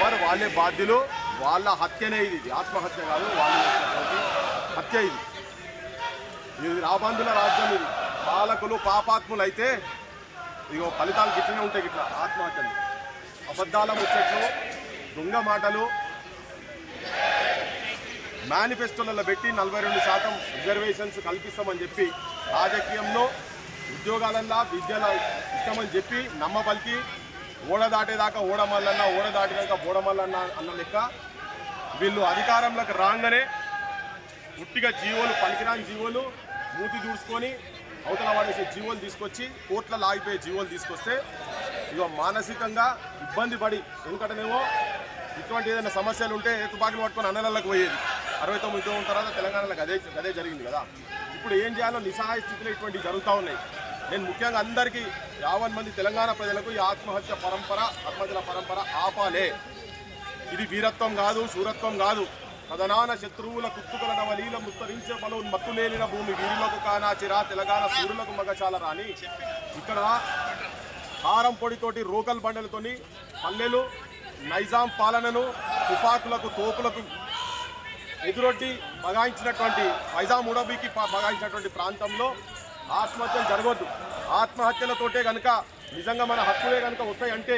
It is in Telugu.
బరాబర్ వాళ్ళే బాధ్యులు. వాళ్ళ హత్యనే ఇది ఆత్మహత్య కాదు, వాళ్ళు హత్య. ఇది రాబందుల రాజ్యం. ఇది పాలకులు పాపాత్ములు అయితే ఇగో ఫలితాలు గిట్లనే ఉంటాయి. గిట్లా ఆత్మహత్యలు, అబద్ధాల ముచ్చట్లు, దొంగ మాటలు, మేనిఫెస్టోలలో పెట్టి 42% రిజర్వేషన్స్ కల్పిస్తామని చెప్పి రాజకీయంలో ఉద్యోగాలన్నా విద్యలో ఇస్తామని చెప్పి నమ్మబలికి ఓడ దాటేదాకా ఓడమల్లన్నా, ఓడ దాటినాక బోడమల్లన్నా అన్న లెక్క వీళ్ళు అధికారంలోకి రాగానే ఉట్టిగా జీవోలు, పనికిరాని జీవోలు మూతి దూడ్చుకొని అవతల వాడేసే జీవోలు తీసుకొచ్చి కోట్లలో ఆగిపోయే జీవోలు తీసుకొస్తే ఇక మానసికంగా ఇబ్బంది పడి, ఎందుకంటేనేమో ఇటువంటి ఏదైనా సమస్యలు ఉంటే తుపాకులు పట్టుకొని అన్నలకు పోయేది. 69 ఉద్యోగం తర్వాత తెలంగాణలో అదే జరిగింది కదా. ఇప్పుడు ఏం చేయాలో నిస్సహాయ స్థితిలో ఇటువంటివి జరుగుతూ ఉన్నాయి. నేను ముఖ్యంగా అందరికీ 50 మంది తెలంగాణ ప్రజలకు ఈ ఆత్మహత్యల పరంపర ఆపాలే. ఇది వీరత్వం కాదు, శూరత్వం కాదు. కథనాన శత్రువుల కుత్తుకల నవలీల ముత్తరించే బలం మత్తులేలిన భూమి వీరులకు కానాచిరా తెలంగాణ సూర్యులకు మగచాల రాని. ఇక్కడ కారం పొడితోటి రోకల్ బండలతోని పల్లెలు నైజాం పాలనను తుపాకులకు తోపులకు ఎదురొడ్డి బగాయించినటువంటి నైజాం ఉడబీకి బగాయించినటువంటి ప్రాంతంలో ఆత్మహత్యలు జరగవద్దు. ఆత్మహత్యలతోటే కనుక నిజంగా మన హక్కులే కనుక వస్తాయంటే